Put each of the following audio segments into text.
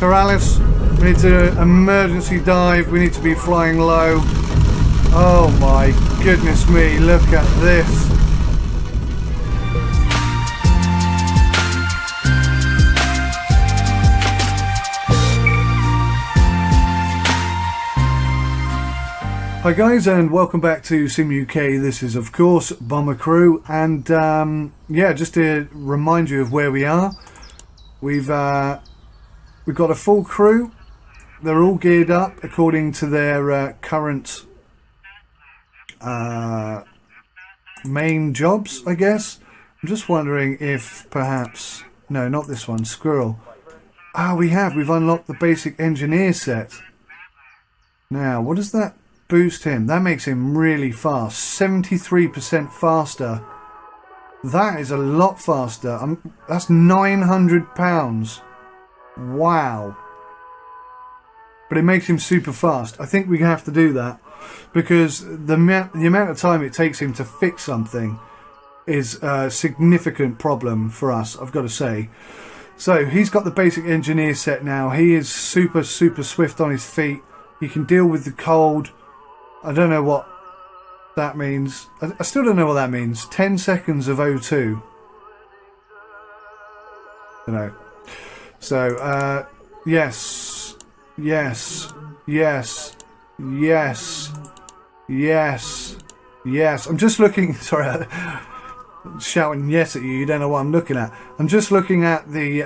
Corrales, we need to emergency dive. We need to be flying low. Oh my goodness me, look at this. Hi guys, and welcome back to Sim UK. This is of course Bomber Crew, and yeah, just to remind you of where we are. We've got a full crew. They're all geared up according to their current main jobs, I guess. I'm just wondering if perhaps, no, not this one, Squirrel. Ah, we've unlocked the basic engineer set. Now, what does that boost him? That makes him really fast, 73% faster. That is a lot faster. That's 900 pounds. Wow. But it makes him super fast. I think we have to do that because the amount of time it takes him to fix something is a significant problem for us, I've got to say. So he's got the basic engineer set now. He is super swift on his feet. He can deal with the cold. I don't know what that means. I still don't know what that means. 10 seconds of O2. I don't know. So, yes. I'm just looking, sorry, I'm shouting yes at you. You don't know what I'm looking at. I'm just looking at the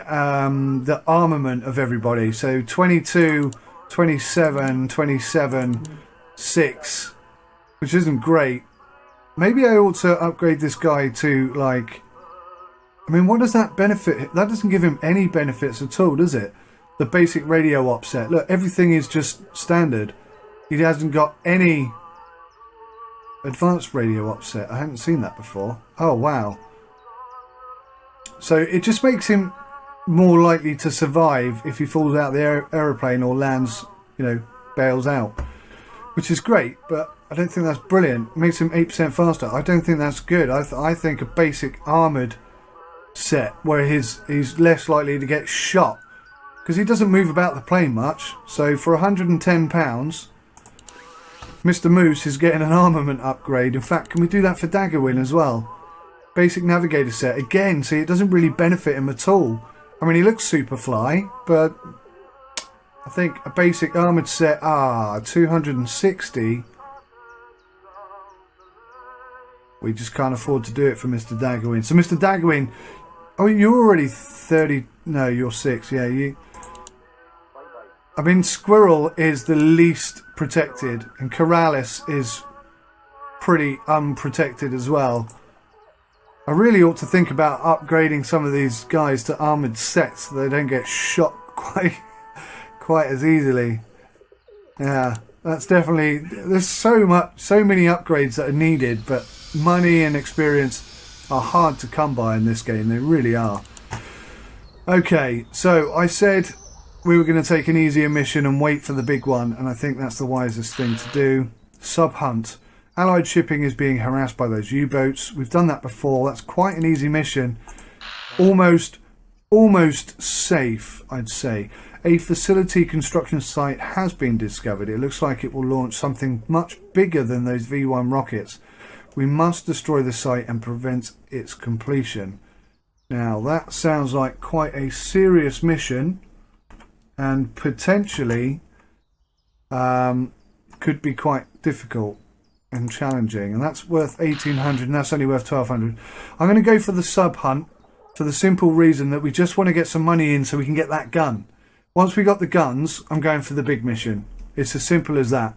armament of everybody. So 22, 27, 27, 6, which isn't great. Maybe I ought to upgrade this guy to, like, I mean, what does that benefit? That doesn't give him any benefits at all, does it? The basic radio offset. Look, everything is just standard. He hasn't got any advanced radio offset. I haven't seen that before. Oh, wow. So it just makes him more likely to survive if he falls out of the aeroplane or lands, you know, bails out. Which is great, but I don't think that's brilliant. It makes him 8% faster. I don't think that's good. I think a basic armoured set where he's less likely to get shot, because he doesn't move about the plane much. So for £110, Mr. Moose is getting an armament upgrade. In fact, can we do that for Daggerwin as well? Basic navigator set. Again, see, it doesn't really benefit him at all. I mean, he looks super fly, but I think a basic armoured set, 260. We just can't afford to do it for Mr. Daggerwin. So Mr. Daggerwin, oh, you're already 30. No, you're 6. Yeah, you. I mean, Squirrel is the least protected, and Corrales is pretty unprotected as well. I really ought to think about upgrading some of these guys to armoured sets so they don't get shot quite as easily. Yeah, that's definitely, there's so many upgrades that are needed, but money and experience are hard to come by in this game. They really are. Okay, so I said we were going to take an easier mission and wait for the big one, and I think that's the wisest thing to do. Sub-hunt. Allied shipping is being harassed by those U-boats. We've done that before. That's quite an easy mission. Almost safe, I'd say. A facility construction site has been discovered. It looks like it will launch something much bigger than those V1 rockets. We must destroy the site and prevent its completion. Now, that sounds like quite a serious mission, and potentially could be quite difficult and challenging, and that's worth 1,800 and that's only worth 1,200. I'm going to go for the sub hunt for the simple reason that we just want to get some money in so we can get that gun. Once we got the guns, I'm going for the big mission. It's as simple as that.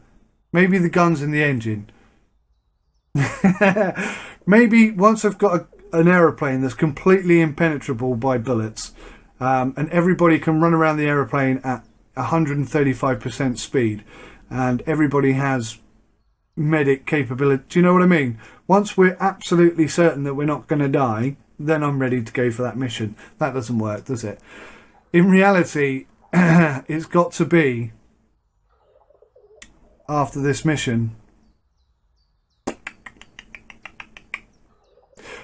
Maybe the guns in the engine. Maybe once I've got an aeroplane that's completely impenetrable by bullets, and everybody can run around the aeroplane at 135% speed, and everybody has medic capability. Do you know what I mean? Once we're absolutely certain that we're not going to die, then I'm ready to go for that mission. That doesn't work, does it? In reality, it's got to be after this mission.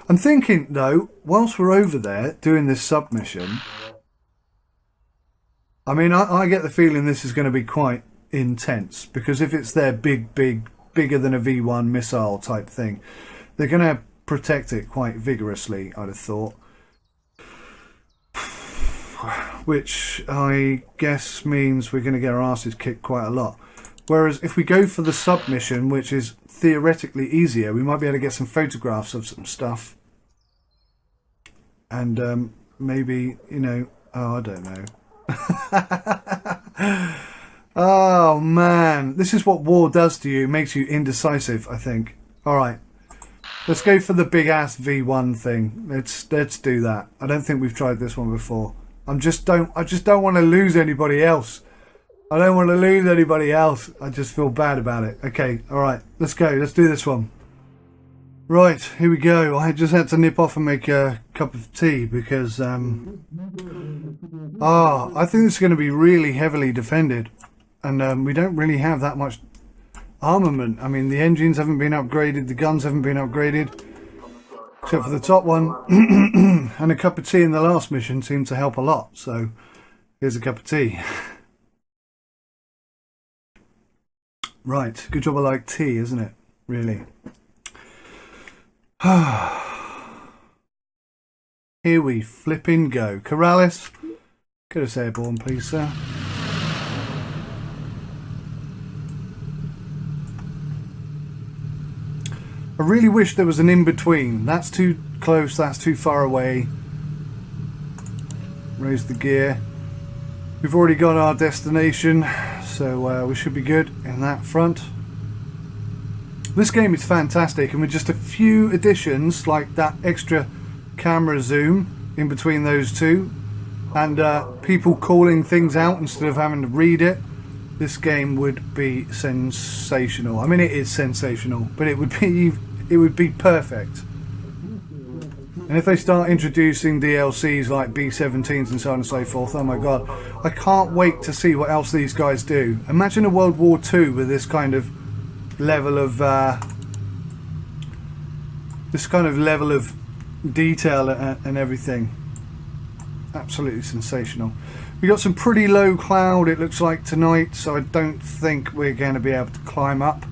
I'm thinking, though, whilst we're over there doing this submission, I mean, I get the feeling this is going to be quite intense, because if it's their bigger than a V1 missile type thing, they're going to protect it quite vigorously, I'd have thought. Which I guess means we're going to get our asses kicked quite a lot. Whereas if we go for the submission, which is theoretically easier, we might be able to get some photographs of some stuff. And maybe, you know, oh, I don't know. Oh man, this is what war does to you. It makes you indecisive, I think. Alright, let's go for the big ass V1 thing. Let's do that. I don't think we've tried this one before. I just don't want to lose anybody else. I don't want to lose anybody else. I just feel bad about it. Okay, alright, let's go. Let's do this one. Right, here we go. I just had to nip off and make a cup of tea because I think this is going to be really heavily defended, and we don't really have that much armament. I mean, the engines haven't been upgraded, the guns haven't been upgraded, except for the top one. And a cup of tea in the last mission seemed to help a lot, so here's a cup of tea. Right, good job I like tea, isn't it? Really. Here we flipping go. Corrales, get us airborne, please, sir. I really wish there was an in-between. That's too close, that's too far away. Raise the gear. We've already got our destination, so we should be good in that front. This game is fantastic, and with just a few additions, like that extra camera zoom in between those two, and people calling things out instead of having to read it, this game would be sensational. I mean, it is sensational, but it would be perfect. And if they start introducing DLCs like B-17s and so on and so forth, oh my god, I can't wait to see what else these guys do. Imagine a World War II with this kind of level of detail and everything. Absolutely sensational. We got some pretty low cloud, it looks like, tonight, so I don't think we're going to be able to climb up.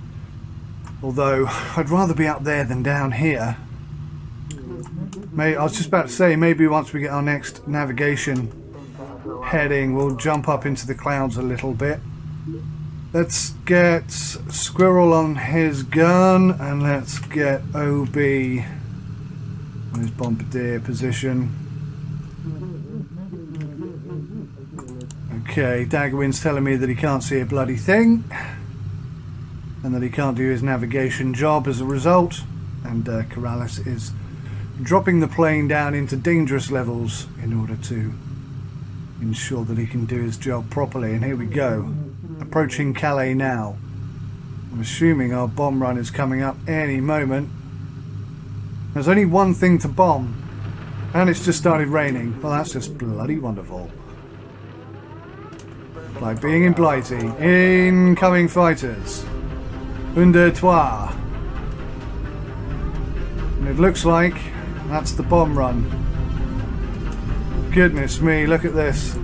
Although I'd rather be up there than down here. I was just about to say, maybe once we get our next navigation heading, we'll jump up into the clouds a little bit. Let's get Squirrel on his gun, and let's get OB on his bombardier position. Okay, Daggerwin's telling me that he can't see a bloody thing, and that he can't do his navigation job as a result, and Corrales is dropping the plane down into dangerous levels in order to ensure that he can do his job properly. And here we go. Approaching Calais now. I'm assuming our bomb run is coming up any moment. There's only one thing to bomb, and it's just started raining. Well, that's just bloody wonderful. Like being in Blighty. Incoming fighters. Under toi. And it looks like that's the bomb run. Goodness me, look at this.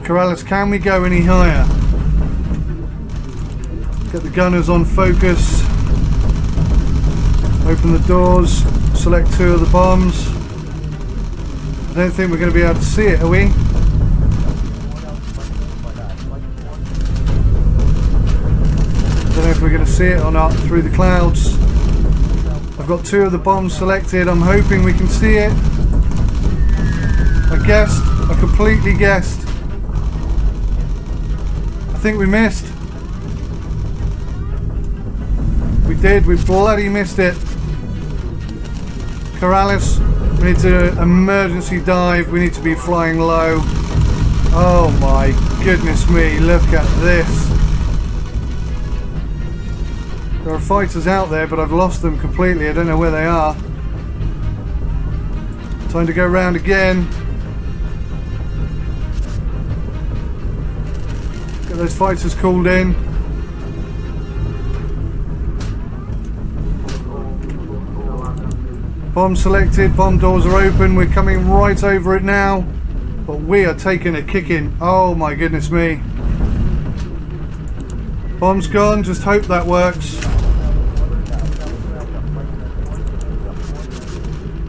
Corrales, can we go any higher? Get the gunners on focus. Open the doors. Select 2 of the bombs. I don't think we're going to be able to see it, are we? I don't know if we're going to see it or not through the clouds. I've got 2 of the bombs selected. I'm hoping we can see it. I guessed. I completely guessed. I think we missed. We did. We bloody missed it. Corrales, we need to emergency dive. We need to be flying low. Oh my goodness me. Look at this. There are fighters out there, but I've lost them completely. I don't know where they are. Time to go round again. Get those fighters called in. Bomb selected, bomb doors are open. We're coming right over it now. But we are taking a kicking. Oh my goodness me. Bomb's gone, just hope that works.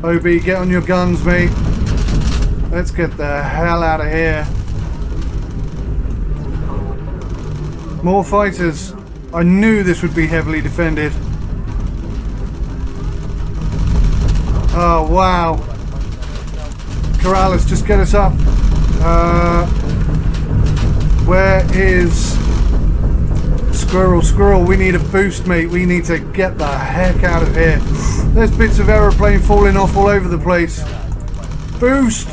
OB, get on your guns, mate. Let's get the hell out of here. More fighters. I knew this would be heavily defended. Oh, wow. Corrales, just get us up. Where is Squirrel? Squirrel, we need a boost, mate. We need to get the heck out of here. There's bits of aeroplane falling off all over the place. Boost!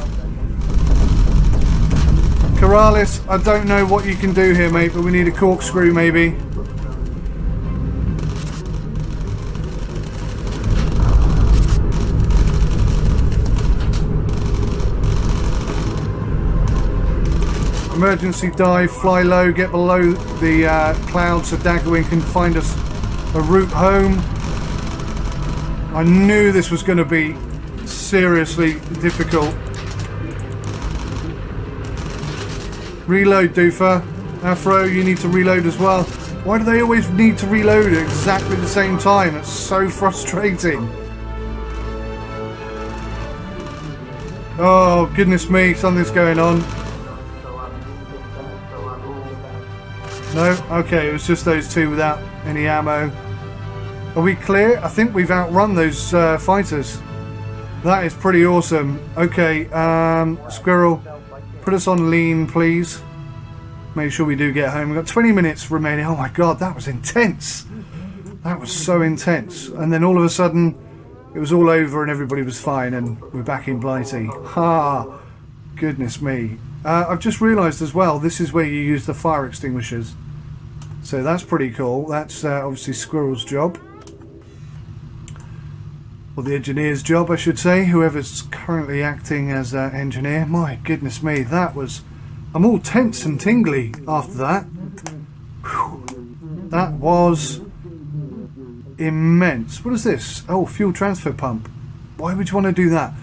Corrales, I don't know what you can do here, mate, but we need a corkscrew, maybe. Emergency dive, fly low, get below the clouds so Daggerwing can find us a route home. I knew this was going to be seriously difficult. Reload, Doofer. Afro, you need to reload as well. Why do they always need to reload at exactly the same time? It's so frustrating. Oh, goodness me, something's going on. No? Okay, it was just those two without any ammo. Are we clear? I think we've outrun those fighters. That is pretty awesome. Okay, Squirrel, put us on lean, please. Make sure we do get home. We've got 20 minutes remaining. Oh my god, that was intense. That was so intense. And then all of a sudden, it was all over and everybody was fine and we're back in Blighty. Ha! Goodness me. I've just realised as well, this is where you use the fire extinguishers. So that's pretty cool. That's obviously Squirrel's job. Or the engineer's job, I should say. Whoever's currently acting as engineer. My goodness me, that was... I'm all tense and tingly after that. Whew. That was immense. What is this? Oh, fuel transfer pump. Why would you want to do that?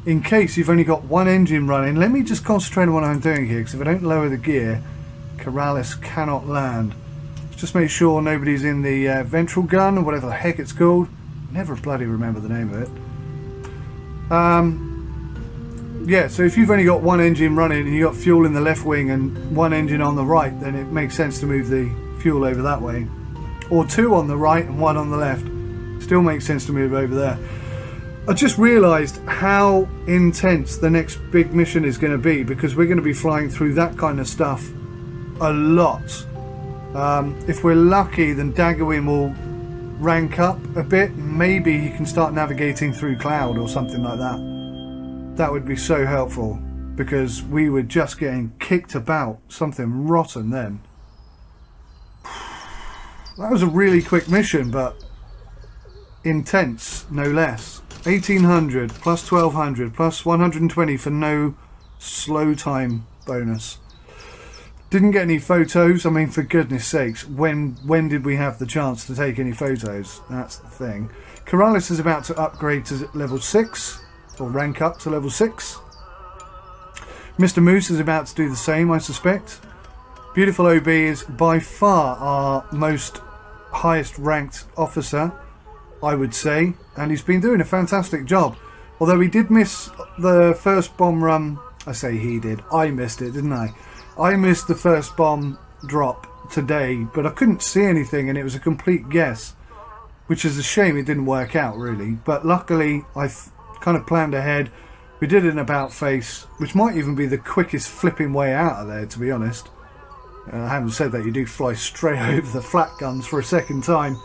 In case you've only got one engine running. Let me just concentrate on what I'm doing here, because if I don't lower the gear, Corrales cannot land. Just make sure nobody's in the ventral gun, or whatever the heck it's called. Never bloody remember the name of it. Yeah, so if you've only got one engine running and you've got fuel in the left wing and one engine on the right, then it makes sense to move the fuel over that way. Or two on the right and one on the left. Still makes sense to move over there. I just realised how intense the next big mission is going to be, because we're going to be flying through that kind of stuff a lot. If we're lucky, then Daggerwing will rank up a bit. Maybe he can start navigating through cloud or something like that. That would be so helpful, because we were just getting kicked about something rotten then. That was a really quick mission, but intense, no less. 1800 plus 1200 plus 120 for no slow time bonus. Didn't get any photos. I mean, for goodness sakes, when did we have the chance to take any photos? That's the thing. Corrales is about to upgrade to level 6, or rank up to level 6. Mr. Moose is about to do the same, I suspect. Beautiful OB is by far our most highest ranked officer, I would say, and he's been doing a fantastic job. Although he did miss the first bomb run. I say he did. I missed it, didn't I? I missed the first bomb drop today, but I couldn't see anything and it was a complete guess, which is a shame it didn't work out really. But luckily I kind of planned ahead. We did an about face, which might even be the quickest flipping way out of there, to be honest. I haven't said that you do fly straight over the flat guns for a second time.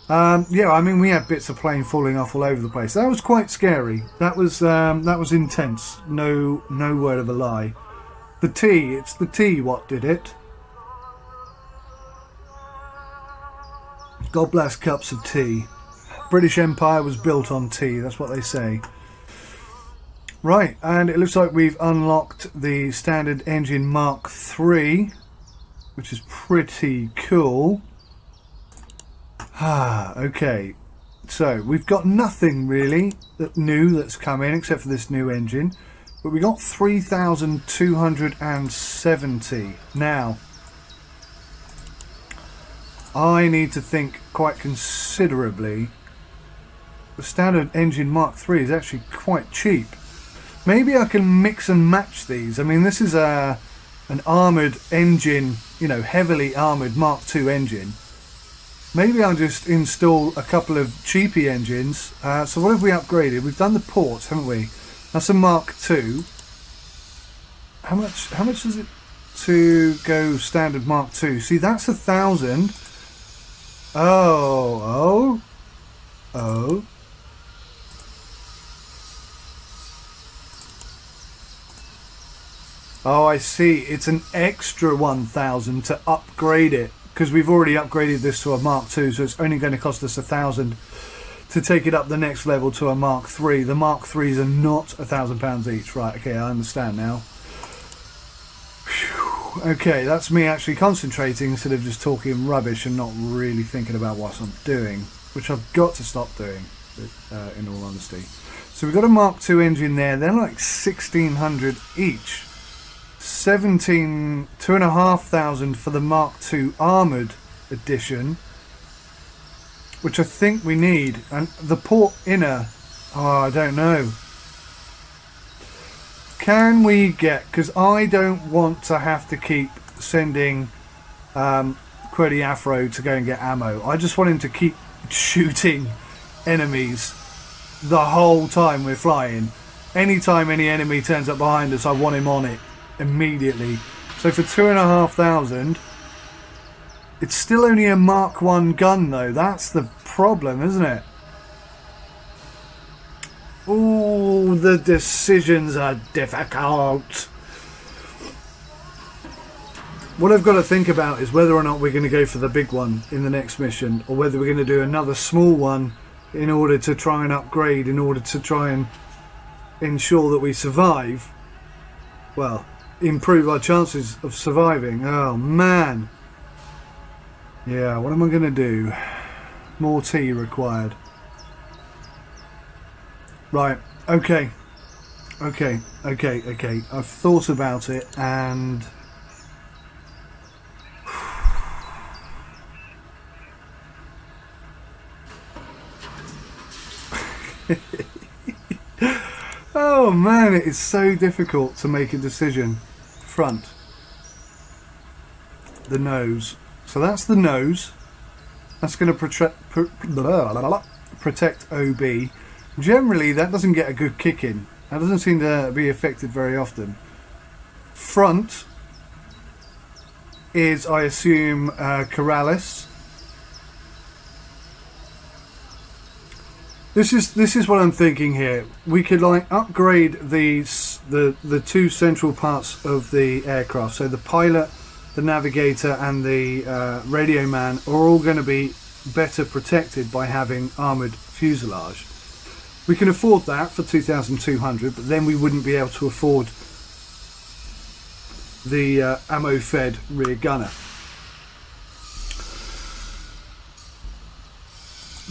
Yeah, I mean, we had bits of plane falling off all over the place. That was quite scary. That was intense. No word of a lie. The tea, it's the tea what did it. God bless cups of tea. British Empire was built on tea, that's what they say. Right, and it looks like we've unlocked the standard engine Mark III, which is pretty cool. Okay, so we've got nothing really new that's come in except for this new engine. But we got 3,270. Now, I need to think quite considerably. The standard engine Mark III is actually quite cheap. Maybe I can mix and match these. I mean, this is an armoured engine, you know, heavily armoured Mark II engine. Maybe I'll just install a couple of cheapy engines. So what have we upgraded? We've done the ports, haven't we? That's a Mark II. How much is it to go standard Mark II? See, that's 1,000. Oh. Oh, I see. It's an extra 1,000 to upgrade it, because we've already upgraded this to a Mark II, so it's only going to cost us 1,000 to take it up the next level to a Mark III. The Mark IIIs are not £1,000 each. Right, okay, I understand now. Whew. Okay, that's me actually concentrating instead of just talking rubbish and not really thinking about what I'm doing, which I've got to stop doing, in all honesty. So we've got a Mark II engine there. They're like 1,600 each. 2,500 for the Mark II Armoured Edition, which I think we need. And the port inner, I don't know. Can we get, because I don't want to have to keep sending Quirdy Afro to go and get ammo. I just want him to keep shooting enemies the whole time we're flying. Anytime any enemy turns up behind us, I want him on it immediately. So for 2,500, it's still only a Mark I gun though. That's the problem, isn't it? Ooh, the decisions are difficult. What I've got to think about is whether or not we're going to go for the big one in the next mission, or whether we're going to do another small one in order to try and upgrade, in order to try and ensure that we survive. Well, improve our chances of surviving. Oh man. Yeah, what am I going to do? More tea required. Right, okay. I've thought about it and... oh man, it is so difficult to make a decision. Front. The nose. So that's the nose. That's going to protect OB. Generally, that doesn't get a good kick in. That doesn't seem to be affected very often. Front is, I assume, Corrales. This is what I'm thinking here. We could like upgrade the two central parts of the aircraft. So the pilot, the navigator, and the radio man are all going to be better protected by having armoured fuselage. We can afford that for 2,200, but then we wouldn't be able to afford the ammo-fed rear gunner.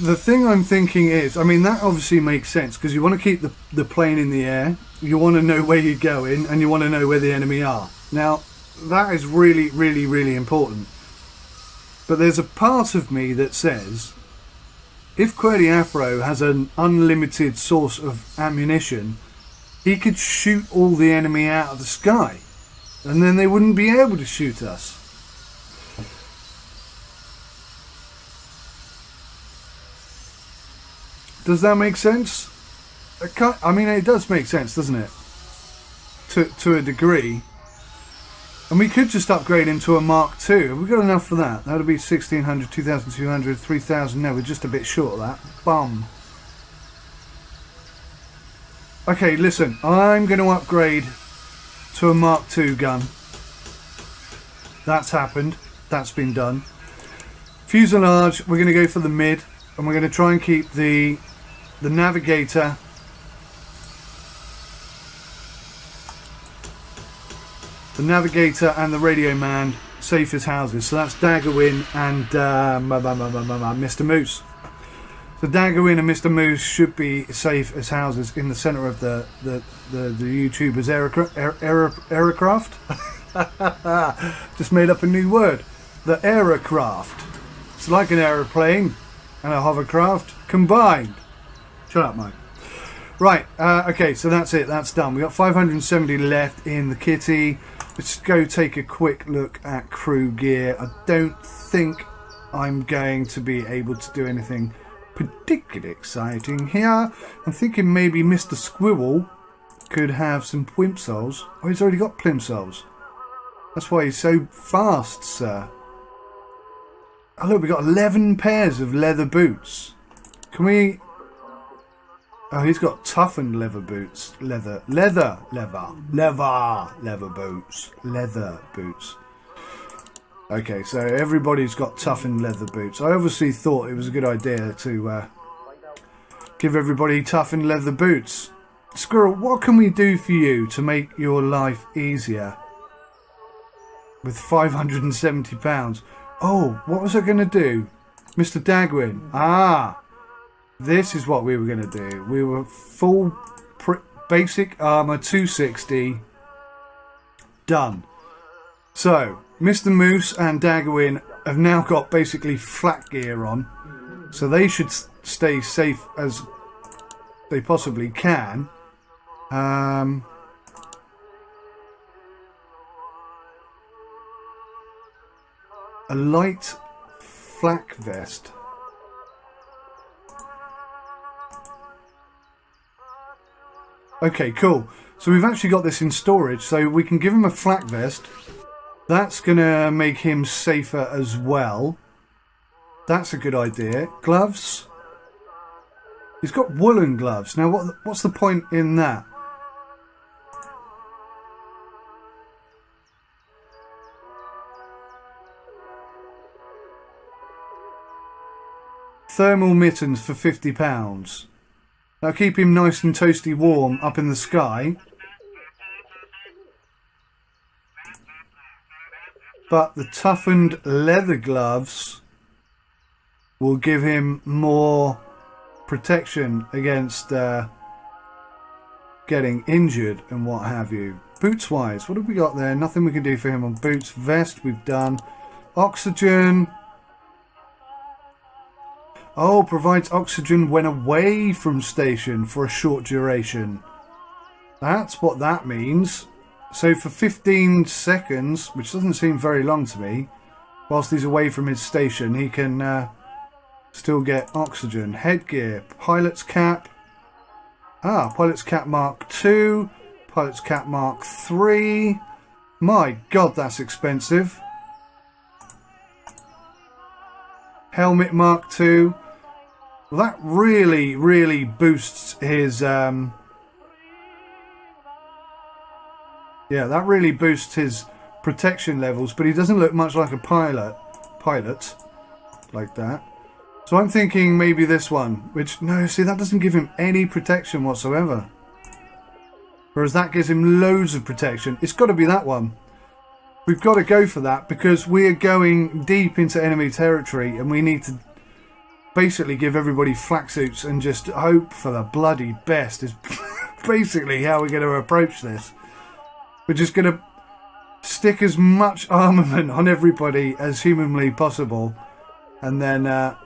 The thing I'm thinking is, I mean, that obviously makes sense because you want to keep the plane in the air, you want to know where you're going, and you want to know where the enemy are. Now, that is really, really, really important. But there's a part of me that says, if Quirdy Afro has an unlimited source of ammunition, he could shoot all the enemy out of the sky, and then they wouldn't be able to shoot us. Does that make sense? I mean, it does make sense, doesn't it? To a degree. And we could just upgrade him to a Mark II. Have we got enough for that? That would be 1,600, 2,200, 3,000. No, we're just a bit short of that. Bum. Okay, listen. I'm going to upgrade to a Mark II gun. That's happened. That's been done. Fuselage, we're going to go for the mid. And we're going to try and keep the navigator and the radio man safe as houses. So that's Daggerwin and Mr. Moose. So Daggerwin and Mr. Moose should be safe as houses in the centre of the YouTuber's aircraft. Just made up a new word. The aircraft. It's like an aeroplane and a hovercraft combined. Shut up, Mike. Right, okay, so that's it. That's done. We've got 570 left in the kitty. Let's go take a quick look at crew gear. I don't think I'm going to be able to do anything particularly exciting here. I'm thinking maybe Mr. Squirrel could have some plimsolls. Oh, he's already got plimsolls. That's why he's so fast, sir. Oh, look, we've got 11 pairs of leather boots. Can we... Oh, he's got toughened leather boots. Leather boots. Leather boots. Okay, so everybody's got toughened leather boots. I obviously thought it was a good idea to give everybody toughened leather boots. Squirrel, what can we do for you to make your life easier? With £570. Oh, what was I going to do? Mr. Dagwin. Ah, this is what we were going to do. We were full basic armour 260. Done. So, Mr. Moose and Daggerwin have now got basically flat gear on, so they should stay safe as they possibly can. A light flak vest. Okay, cool. So we've actually got this in storage, so we can give him a flak vest. That's going to make him safer as well. That's a good idea. Gloves. He's got woolen gloves. Now, what's the point in that? Thermal mittens for £50. That'll keep him nice and toasty warm up in the sky. But the toughened leather gloves will give him more protection against getting injured and what have you. Boots wise, what have we got there? Nothing we can do for him on boots. Vest we've done. Oxygen. Oh, provides oxygen when away from station for a short duration. That's what that means. So for 15 seconds, which doesn't seem very long to me, whilst he's away from his station, he can still get oxygen. Headgear, pilot's cap. Ah, pilot's cap Mark II, pilot's cap Mark III. My God, that's expensive. Helmet Mark II. Well, that really, really boosts his... Yeah, that really boosts his protection levels, but he doesn't look much like a pilot like that. So I'm thinking maybe this one, which, no, see, that doesn't give him any protection whatsoever. Whereas that gives him loads of protection. It's got to be that one. We've got to go for that because we are going deep into enemy territory and we need to basically give everybody flak suits and just hope for the bloody best is basically how we're going to approach this. We're just going to stick as much armament on everybody as humanly possible. And then... and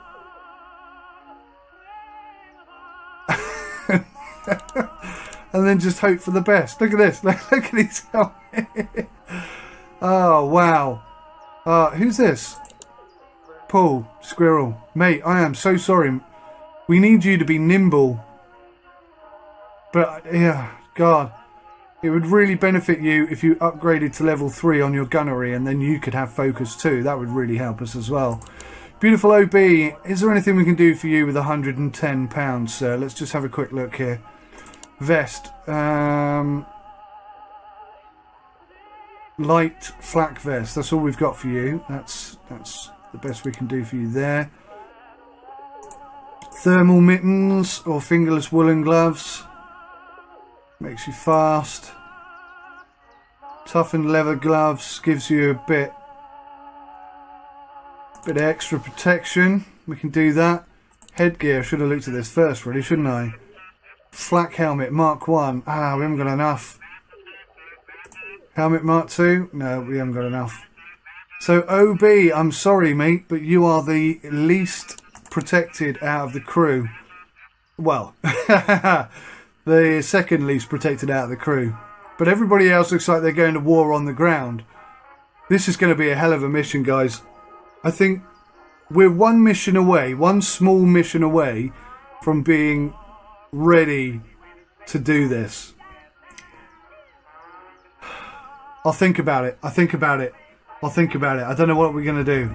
then just hope for the best. Look at this. Look at his helmet. Oh, wow. Who's this? Paul, Squirrel. Mate, I am so sorry. We need you to be nimble. But, yeah, God. It would really benefit you if you upgraded to level 3 on your gunnery and then you could have focus too. That would really help us as well. Beautiful OB, is there anything we can do for you with £110, sir? Let's just have a quick look here. Vest. Light flak vest. That's all we've got for you. That's the best we can do for you there. Thermal mittens or fingerless woolen gloves. Makes you fast. Toughened leather gloves gives you a bit of extra protection. We can do that. Headgear, should have looked at this first, really, shouldn't I? Flak helmet, Mark 1. Ah, we haven't got enough. Helmet Mark 2? No, we haven't got enough. So, OB, I'm sorry, mate, but you are the least protected out of the crew. Well, the second least protected out of the crew. But everybody else looks like they're going to war on the ground. This is going to be a hell of a mission, guys. I think we're one mission away, one small mission away from being ready to do this. I'll think about it. I don't know what we're going to do.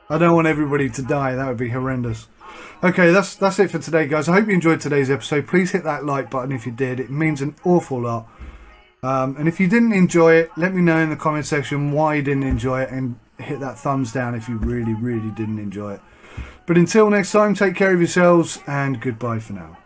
I don't want everybody to die. That would be horrendous. Okay, that's it for today, guys. I hope you enjoyed today's episode. Please hit that like button if you did. It means an awful lot. And if you didn't enjoy it, let me know in the comment section why you didn't enjoy it, and hit that thumbs down if you really, really didn't enjoy it. But until next time, take care of yourselves, and goodbye for now.